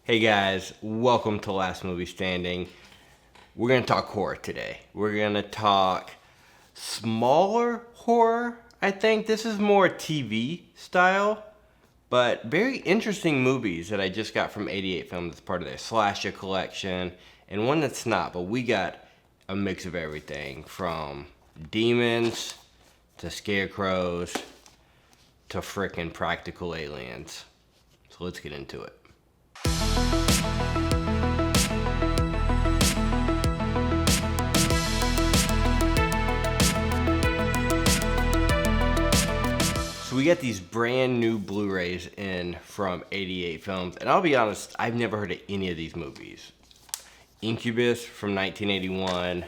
Hey guys, welcome to Last Movie Standing. We're gonna talk horror today. We're gonna talk smaller horror. I think this is more TV style, but very interesting movies that I just got from 88 Films as part of their slasher collection, and one that's not, but we got a mix of everything from demons to scarecrows to frickin' practical aliens. So let's get into it. So we got these brand new Blu-rays in from 88 Films, and I'll be honest, I've never heard of any of these movies. Incubus from 1981,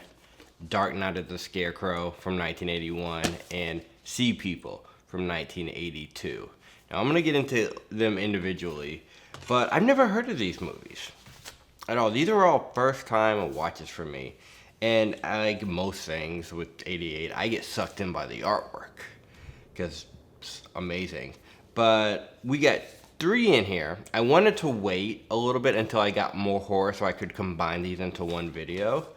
Night of the Scarecrow from 1981, and Seedpeople from 1982. Now I'm gonna get into them individually, but I've never heard of these movies at all. These are all first time watches for me, and like most things with 88, I get sucked in by the artwork because it's amazing. But we got 3 in here. I wanted to wait a little bit until I got more horror so I could combine these into one video.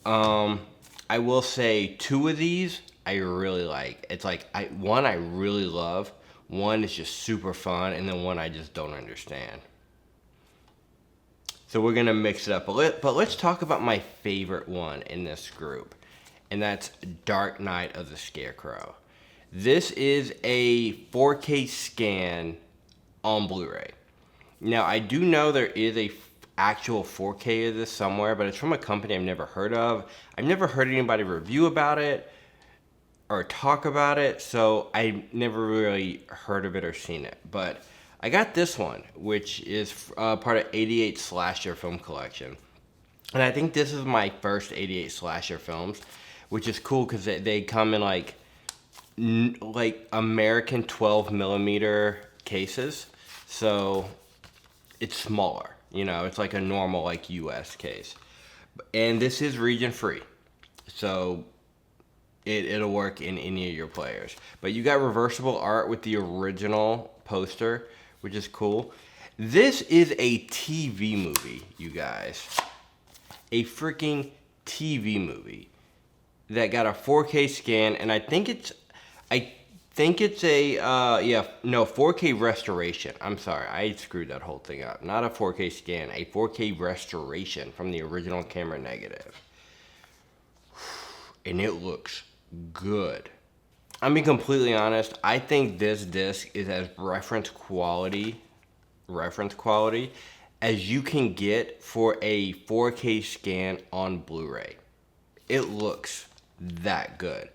I will say 2 of these I really like. It's like one I really love, one is just super fun, and then one I just don't understand. So we're gonna mix it up, but let's talk about my favorite one in this group, and that's Night of the Scarecrow. This is a 4K scan on Blu-ray. Now I do know there is a actual 4K of this somewhere, but it's from a company I've never heard of. I've never heard anybody review about it or talk about it, so I never really heard of it or seen it. But I got this one, which is part of 88 Slasher Film Collection. And I think this is my first 88 Slasher films, which is cool because they come in like American 12 millimeter cases. So it's smaller, you know, it's like a normal like US case. And this is region free. So it'll work in any of your players. But you got reversible art with the original poster, which is cool. This is a TV movie, you guys. A freaking TV movie that got a 4K scan, and I think it's a 4K restoration. I'm sorry, I screwed that whole thing up. Not a 4K scan, a 4K restoration from the original camera negative. And it looks good. I'm being completely honest, I think this disc is as reference quality as you can get for a 4K scan on Blu-ray. It looks that good.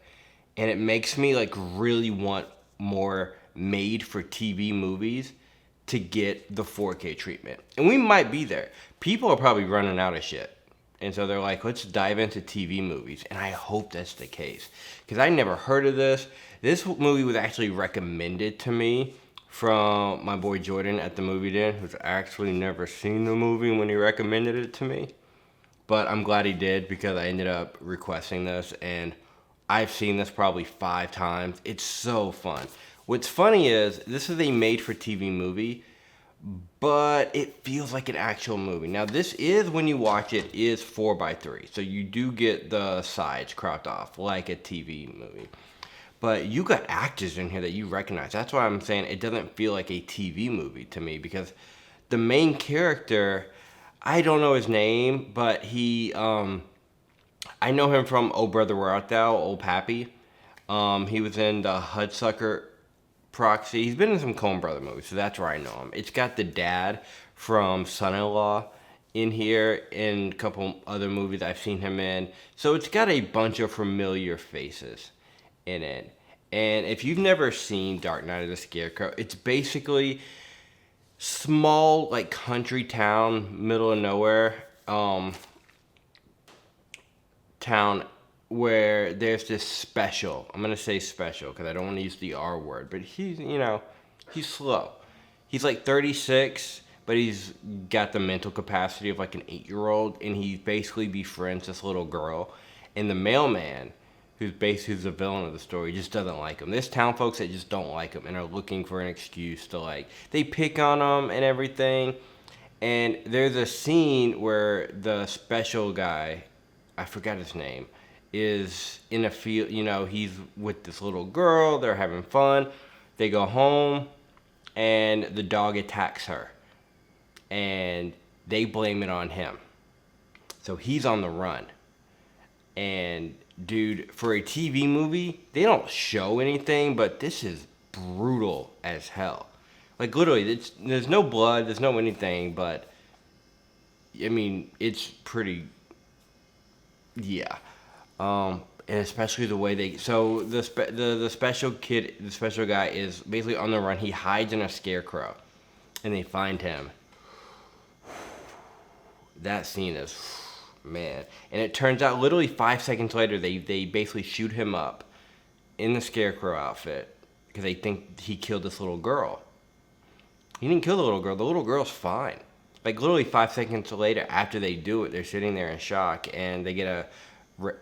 And it makes me like really want more made for TV movies to get the 4K treatment. And we might be there. People are probably running out of shit. And so they're like, let's dive into TV movies. And I hope that's the case. Because I never heard of this. This movie was actually recommended to me from my boy Jordan at the Movie Den, who's actually never seen the movie when he recommended it to me. But I'm glad he did because I ended up requesting this. And I've seen this probably 5 times. It's so fun. What's funny is this is a made-for-TV movie, but it feels like an actual movie. Now this is, when you watch it, is 4:3, so you do get the sides cropped off like a TV movie. But you got actors in here that you recognize. That's why I'm saying it doesn't feel like a TV movie to me, because the main character, I don't know his name, but he, I know him from Oh Brother Where Art Thou, Old Pappy. He was in the Hudsucker Proxy. He's been in some Coen Brother movies, so that's where I know him. It's got the dad from Son-in-Law in here, and a couple other movies I've seen him in. So it's got a bunch of familiar faces in it. And if you've never seen Night of the Scarecrow, it's basically small, like country town, middle of nowhere, town where there's this special, I'm going to say special because I don't want to use the R word, but he's, you know, he's slow. He's like 36, but he's got the mental capacity of like an 8-year-old, and he basically befriends this little girl, and the mailman, who's the villain of the story, just doesn't like him. There's town folks that just don't like him and are looking for an excuse to, like, they pick on him and everything. And there's a scene where the special guy, I forgot his name, is in a field. You know, he's with this little girl. They're having fun. They go home, and the dog attacks her. And they blame it on him. So he's on the run. And dude, for a TV movie, they don't show anything, but this is brutal as hell. Like literally, there's no blood, there's no anything, but I mean, it's pretty, yeah. And especially the way they, so the special kid, the special guy is basically on the run. He hides in a scarecrow, and they find him. That scene is, man. And it turns out literally 5 seconds later, they basically shoot him up in the scarecrow outfit because they think he killed this little girl. He didn't kill the little girl. The little girl's fine. Like literally 5 seconds later, after they do it, they're sitting there in shock, and they get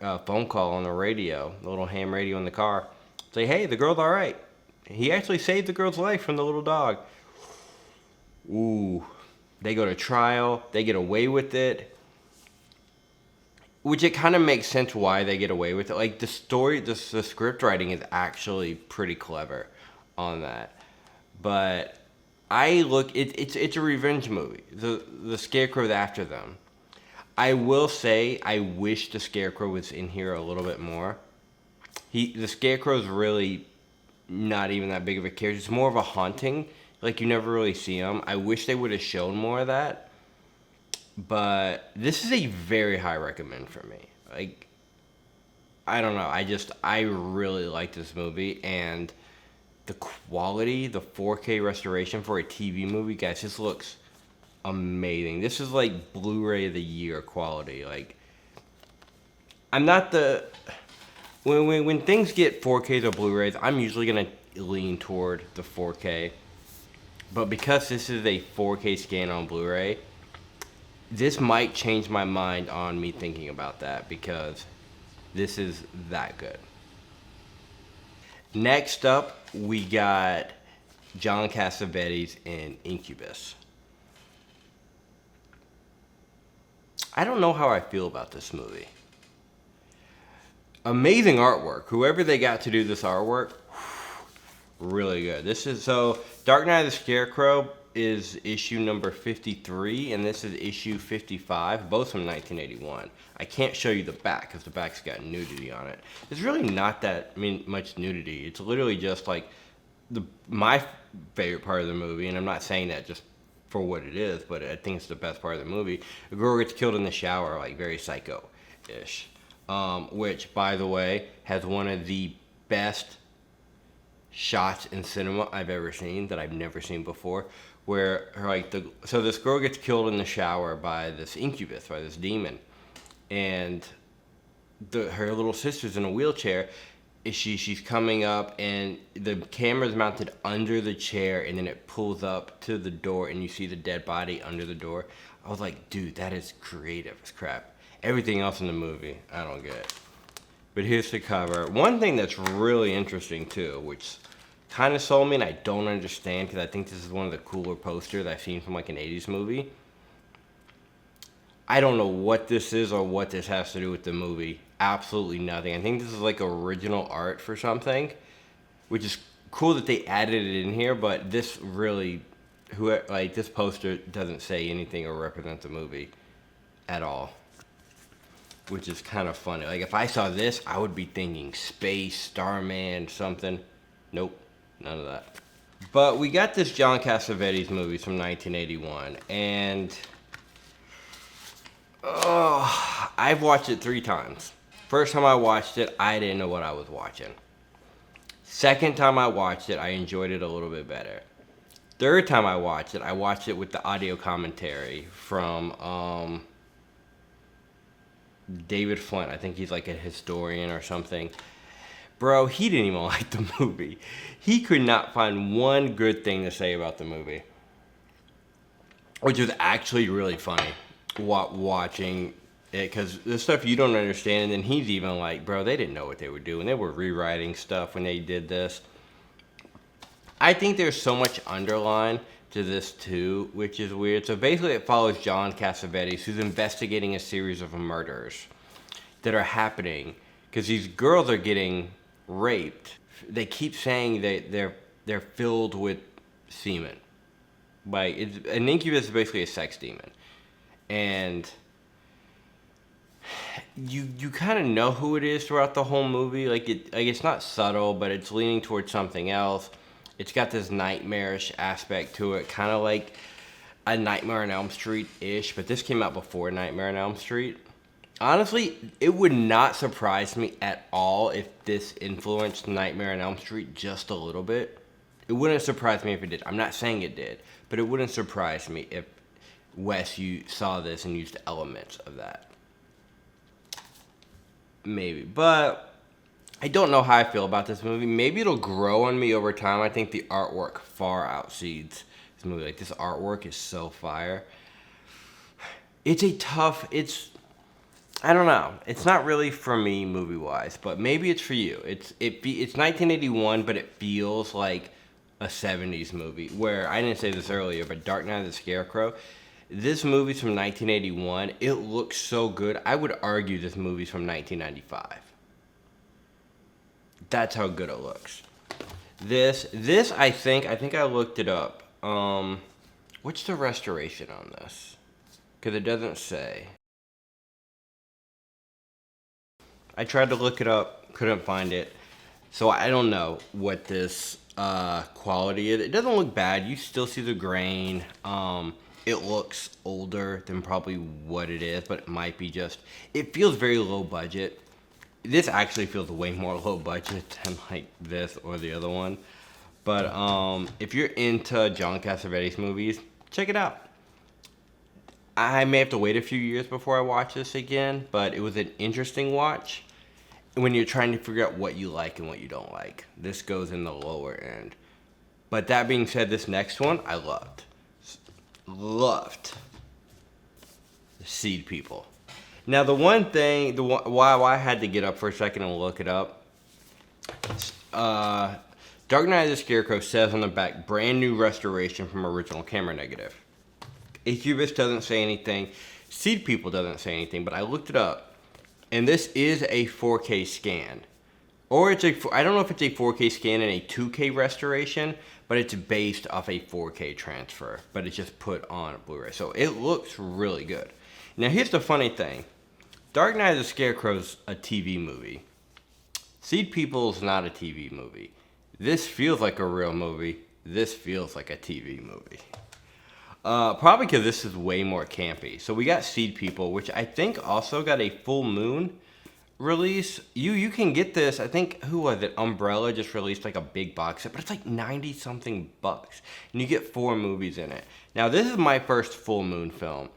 a phone call on the radio, the little ham radio in the car. Say, hey, the girl's all right. He actually saved the girl's life from the little dog. Ooh. They go to trial. They get away with it. Which it kind of makes sense why they get away with it. Like the story, the script writing is actually pretty clever on that. But it's a revenge movie. The Scarecrow's after them. I will say I wish the Scarecrow was in here a little bit more. The Scarecrow's really not even that big of a character. It's more of a haunting. Like you never really see him. I wish they would have shown more of that. But this is a very high recommend for me. Like, I don't know. I really like this movie, and the quality, the 4K restoration for a TV movie, guys, this looks amazing. This is like Blu-ray of the year quality. Like, I'm not the when things get 4Ks or Blu-rays, I'm usually gonna lean toward the 4K. But because this is a 4K scan on Blu-ray, this might change my mind on me thinking about that because this is that good. Next up, we got John Cassavetes in Incubus. I don't know how I feel about this movie. Amazing artwork. Whoever they got to do this artwork, really good. Dark Night of the Scarecrow is issue number 53, and this is issue 55, both from 1981. I can't show you the back because the back's got nudity on it. There's really not that much nudity. It's literally just like my favorite part of the movie, and I'm not saying that just for what it is, but I think it's the best part of the movie. A girl gets killed in the shower, like very psycho-ish, which, by the way, has one of the best shots in cinema I've ever seen that I've never seen before, where so this girl gets killed in the shower by this incubus, by this demon, and her little sister's in a wheelchair. She's coming up, and the camera's mounted under the chair, and then it pulls up to the door, and you see the dead body under the door. I was like, dude, that is creative as crap. Everything else in the movie, I don't get. But here's the cover. One thing that's really interesting too, which kind of sold me, and I don't understand because I think this is one of the cooler posters I've seen from like an 80s movie. I don't know what this is or what this has to do with the movie. Absolutely nothing. I think this is like original art for something, which is cool that they added it in here, but this really, this poster doesn't say anything or represent the movie at all, which is kind of funny. Like if I saw this, I would be thinking space, Starman, something. Nope, none of that. But we got this John Cassavetes movie from 1981, and I've watched it 3 times. First time I watched it, I didn't know what I was watching. Second time I watched it, I enjoyed it a little bit better. Third time I watched it with the audio commentary from David Flint. I think he's like a historian or something. Bro, he didn't even like the movie. He could not find one good thing to say about the movie, which was actually really funny watching it, because there's stuff you don't understand, and then he's even like, bro, they didn't know what they were doing. They were rewriting stuff when they did this. I think there's so much underline to this too, which is weird. So basically it follows John Cassavetes, who's investigating a series of murders that are happening because these girls are getting raped. They keep saying that they're filled with semen. Like, an incubus is basically a sex demon. And you kind of know who it is throughout the whole movie. Like it's not subtle, but it's leaning towards something else. It's got this nightmarish aspect to it, kind of like a Nightmare on Elm Street-ish, but this came out before Nightmare on Elm Street. Honestly, it would not surprise me at all if this influenced Nightmare on Elm Street just a little bit. It wouldn't surprise me if it did. I'm not saying it did, but it wouldn't surprise me if Wes, you saw this and used elements of that. Maybe, but I don't know how I feel about this movie. Maybe it'll grow on me over time. I think the artwork far outseeds this movie. Like, this artwork is so fire. I don't know. It's not really for me movie-wise, but maybe it's for you. It's 1981, but it feels like a 70s movie. Where, I didn't say this earlier, but Dark Night of the Scarecrow, this movie's from 1981. It looks so good. I would argue this movie's from 1995. That's how good it looks. This I think I looked it up. What's the restoration on this? Because it doesn't say. I tried to look it up, couldn't find it. So I don't know what this quality is. It doesn't look bad. You still see the grain. It looks older than probably what it is, but it might be just, it feels very low budget. This actually feels way more low budget than like this or the other one. But if you're into John Cassavetes movies, check it out. I may have to wait a few years before I watch this again, but it was an interesting watch when you're trying to figure out what you like and what you don't like. This goes in the lower end. But that being said, this next one I loved. Loved Seedpeople. Now the one thing, why I had to get up for a second and look it up, Dark Night of the Scarecrow says on the back, brand new restoration from original camera negative. Incubus doesn't say anything. Seedpeople doesn't say anything, but I looked it up, and this is a 4K scan. Or I don't know if it's a 4K scan and a 2K restoration, but it's based off a 4K transfer, but it's just put on a Blu-ray. So it looks really good. Now here's the funny thing. Dark Night of the Scarecrow is a TV movie. Seedpeople is not a TV movie. This feels like a real movie. This feels like a TV movie. Probably because this is way more campy. So we got Seedpeople, which I think also got a full moon release. You can get this, I think, who was it? Umbrella just released like a big box set, but it's like 90 something bucks. And you get 4 movies in it. Now this is my first full moon film.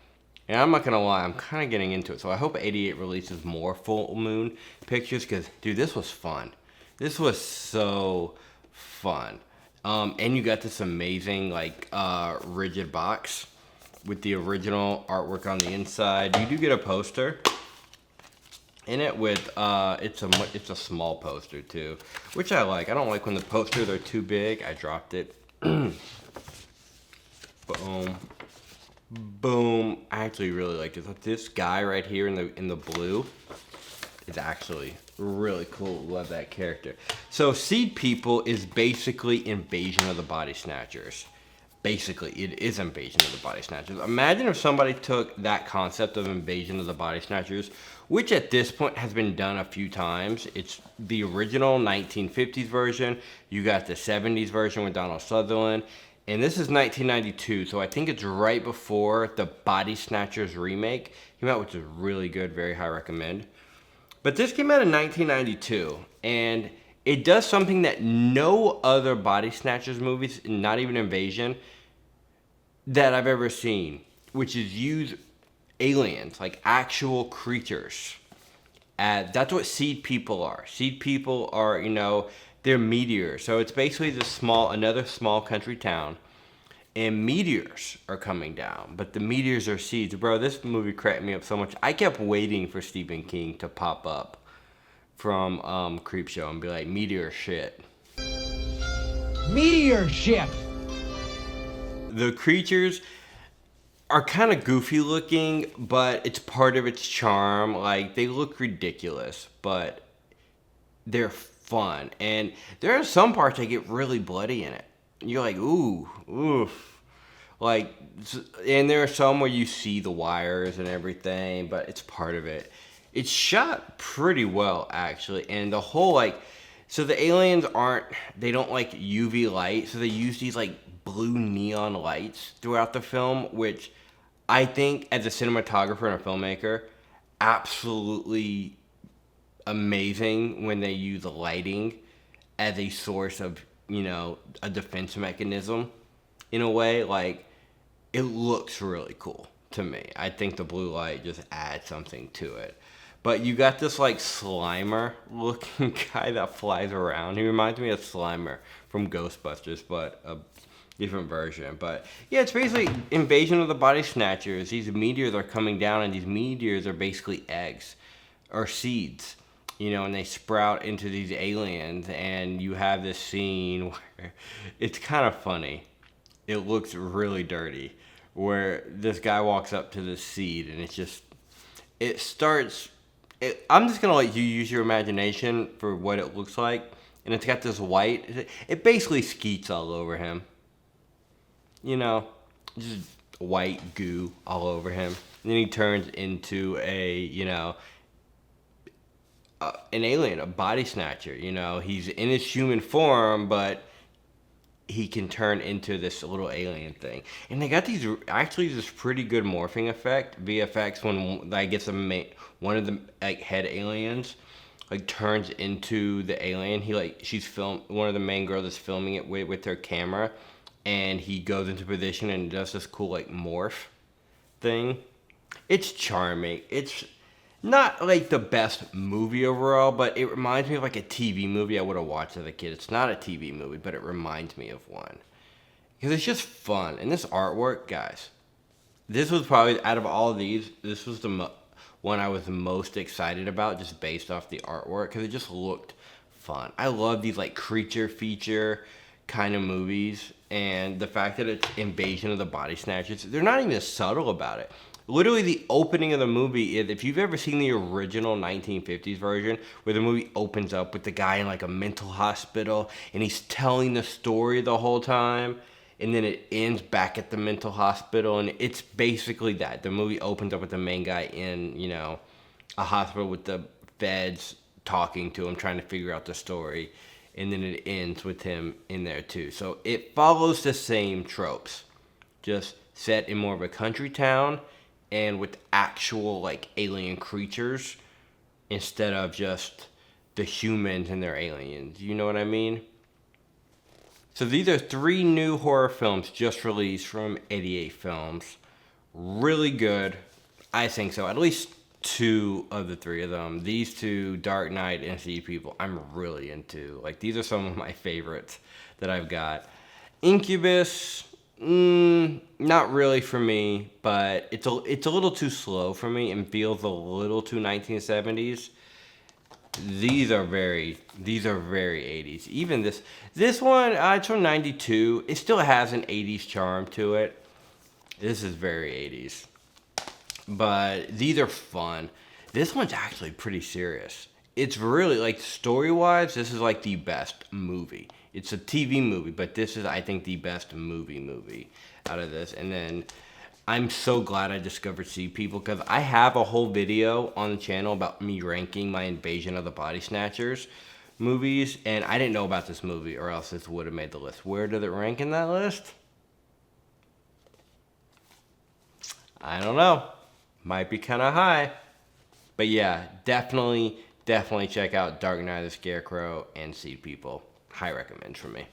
And I'm not gonna lie, I'm kind of getting into it. So I hope 88 releases more full moon pictures, because dude, this was fun. This was so fun. And you got this amazing like rigid box with the original artwork on the inside. You do get a poster in it with it's a small poster too, which I like. I don't like when the posters are too big. I dropped it. Boom. Boom. I actually really like this. This guy right here in the blue is actually really cool. Love that character. So Seedpeople is basically Invasion of the Body Snatchers. Basically, it is Invasion of the Body Snatchers. Imagine if somebody took that concept of Invasion of the Body Snatchers, which at this point has been done a few times. It's the original 1950s version. You got the 70s version with Donald Sutherland. And this is 1992, so I think it's right before the Body Snatchers remake came out, which is really good, very high recommend. But this came out in 1992, and it does something that no other Body Snatchers movies, not even Invasion, that I've ever seen, which is use aliens, like actual creatures. That's what Seedpeople are. Seedpeople are, they're meteors. So it's basically another small country town, and meteors are coming down, but the meteors are seeds. Bro, this movie cracked me up so much. I kept waiting for Stephen King to pop up from Creepshow and be like, meteor shit. Meteor ship! The creatures are kind of goofy looking, but it's part of its charm. Like, they look ridiculous, but they're fun. And there are some parts that get really bloody in it. You're like, ooh, oof. Like, and there are some where you see the wires and everything, but it's part of it. It's shot pretty well, actually. And the whole, like, so the aliens they don't like UV light, so they use these, like, blue neon lights throughout the film, which I think, as a cinematographer and a filmmaker, absolutely amazing when they use lighting as a source of, you know, a defense mechanism in a way. Like, it looks really cool to me. I think the blue light just adds something to it. But you got this, like, Slimer looking guy that flies around. He reminds me of Slimer from Ghostbusters, but a different version. But yeah, it's basically Invasion of the Body Snatchers. These meteors are coming down, and these meteors are basically eggs or seeds, you know, and they sprout into these aliens. And you have this scene where it's kind of funny. It looks really dirty, where this guy walks up to this seed, and I'm just gonna let you use your imagination for what it looks like. And it's got this white, it basically skeets all over him. You know, just white goo all over him. And then he turns into an alien, a body snatcher. You know, he's in his human form, but he can turn into this little alien thing. And they got this pretty good morphing effect, VFX, when I guess one of the, like, head aliens, like, turns into the alien. One of the main girls is filming it with her camera, and he goes into position and does this cool, like, morph thing. It's charming. It's not, like, the best movie overall, but it reminds me of, like, a TV movie I would have watched as a kid. It's not a TV movie, but it reminds me of one. Because it's just fun. And this artwork, guys, this was probably, out of all of these, this was the one I was most excited about, just based off the artwork, because it just looked fun. I love these, like, creature feature kind of movies, and the fact that it's Invasion of the Body Snatchers, they're not even subtle about it. Literally, the opening of the movie is, if you've ever seen the original 1950s version, where the movie opens up with the guy in, like, a mental hospital, and he's telling the story the whole time, and then it ends back at the mental hospital, and it's basically that. The movie opens up with the main guy in, you know, a hospital with the feds talking to him, trying to figure out the story, and then it ends with him in there too. So it follows the same tropes, just set in more of a country town, and with actual, like, alien creatures, instead of just the humans and their aliens. You know what I mean? So these are 3 new horror films just released from 88 Films. Really good. I think so. At least 2 of the 3 of them. These 2, Dark Knight and Seedpeople, I'm really into. Like, these are some of my favorites that I've got. Incubus, not really for me, but it's a little too slow for me and feels a little too 1970s. These are very 80s. Even this one, it's from 92. It still has an 80s charm to it. This is very 80s. But these are fun. This one's actually pretty serious. It's really, like, story-wise, this is, like, the best movie. It's a TV movie, but this is, I think, the best movie out of this. And then I'm so glad I discovered Seedpeople, because I have a whole video on the channel about me ranking my Invasion of the Body Snatchers movies, and I didn't know about this movie, or else this would have made the list. Where did it rank in that list? I don't know. Might be kind of high. But yeah, definitely check out Dark Night of the Scarecrow and Seedpeople. High recommend for me.